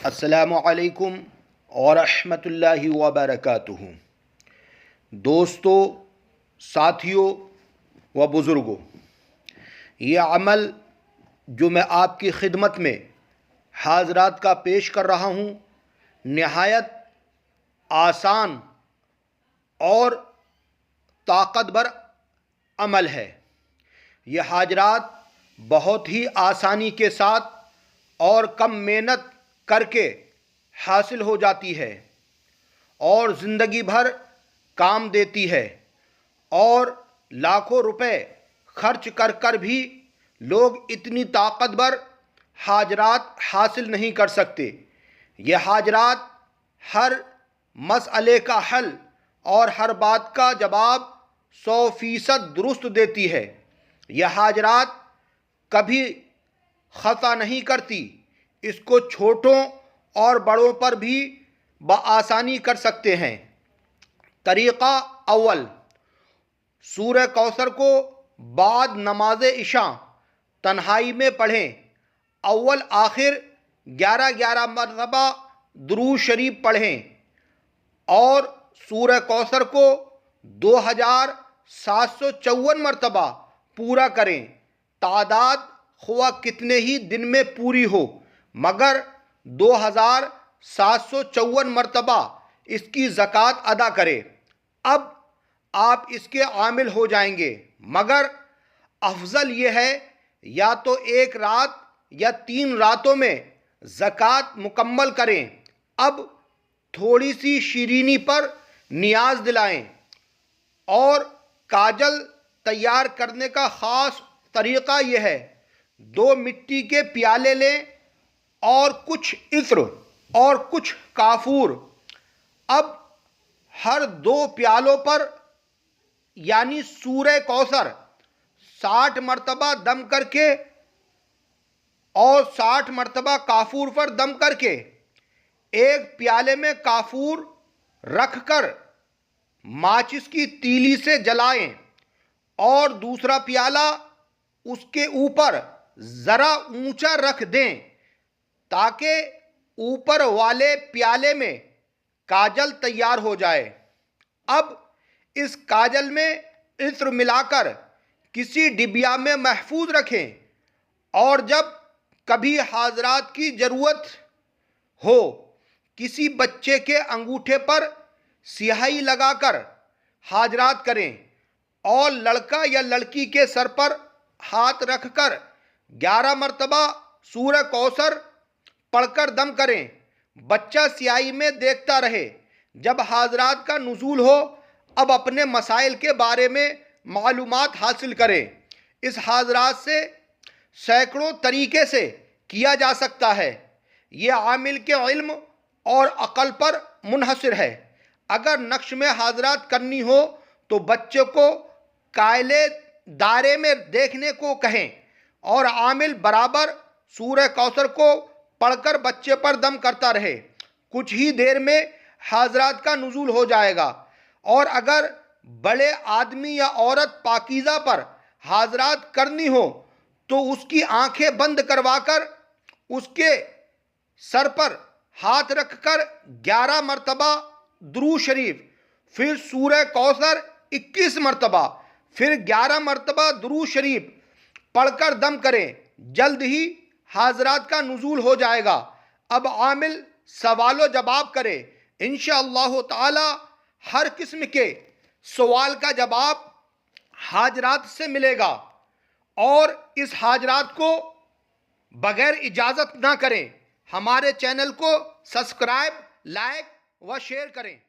अस्सलामु अलैकुम वरहमतुल्लाहि वबरकातुहू। दोस्तों, साथियों व बुज़ुर्गों, ये अमल जो मैं आपकी खिदमत में हाज़रात का पेश कर रहा हूँ, नहायत आसान और ताकतवर अमल है। ये हाजरात बहुत ही आसानी के साथ और कम मेहनत करके हासिल हो जाती है और ज़िंदगी भर काम देती है, और लाखों रुपए खर्च कर कर भी लोग इतनी ताकतवर हाजरात हासिल नहीं कर सकते। ये हाजरात हर मसले का हल और हर बात का जवाब 100% दुरुस्त देती है। यह हाजरात कभी ख़ता नहीं करती। इसको छोटों और बड़ों पर भी बआसानी कर सकते हैं। तरीक़ा अव्वल, सूरह कौसर को बाद नमाज इशा तन्हाई में पढ़ें। अव्वल आखिर 11-11 मरतबा दुरूद शरीफ पढ़ें और सूरह कौसर को 2754 मरतबा पूरा करें। तादाद हुआ कितने ही दिन में पूरी हो, मगर 2754 मरतबा इसकी ज़कात अदा करें। अब आप इसके आमिल हो जाएंगे, मगर अफजल ये है या तो एक रात या 3 रातों में ज़कात मुकम्मल करें। अब थोड़ी सी शीरीनी पर नियाज दिलाएं और काजल तैयार करने का ख़ास तरीक़ा यह है, 2 मिट्टी के प्याले लें और कुछ इत्र और कुछ काफूर। अब हर 2 प्यालों पर यानी सूरह कौसर 60 मरतबा दम करके और 60 मरतबा काफूर पर दम करके एक प्याले में काफूर रखकर माचिस की तीली से जलाएं और दूसरा प्याला उसके ऊपर ज़रा ऊंचा रख दें ताकि ऊपर वाले प्याले में काजल तैयार हो जाए। अब इस काजल में इत्र मिलाकर किसी डिबिया में महफूज रखें और जब कभी हाजरात की ज़रूरत हो, किसी बच्चे के अंगूठे पर स्याही लगाकर हाजरात करें और लड़का या लड़की के सर पर हाथ रखकर 11 मरतबा सूरह कौसर पढ़कर दम करें। बच्चा स्याही में देखता रहे। जब हाजरात का नुज़ूल हो, अब अपने मसाइल के बारे में मालूमात हासिल करें। इस हाजरात से सैकड़ों तरीके से किया जा सकता है। ये आमिल के इल्म और अक़ल पर मुनहसर है। अगर नक्श में हाजरात करनी हो तो बच्चे को कायले दायरे में देखने को कहें और आमिल बराबर सूरह कौसर को पढ़कर बच्चे पर दम करता रहे। कुछ ही देर में हाजरात का नुज़ूल हो जाएगा। और अगर बड़े आदमी या औरत पाकीज़ा पर हाजरात करनी हो तो उसकी आंखें बंद करवाकर उसके सर पर हाथ रखकर 11 मरतबा दुरूद शरीफ, फिर सूरह कौसर 21 मरतबा, फिर 11 मरतबा दुरूद शरीफ पढ़कर दम करें। जल्द ही हाजरात का नुज़ूल हो जाएगा। अब आमिल सवालो जवाब करे। इंशाअल्लाह ताला हर किस्म के सवाल का जवाब हाजरात से मिलेगा। और इस हाजरात को बगैर इजाज़त ना करें। हमारे चैनल को सब्सक्राइब, लाइक व शेयर करें।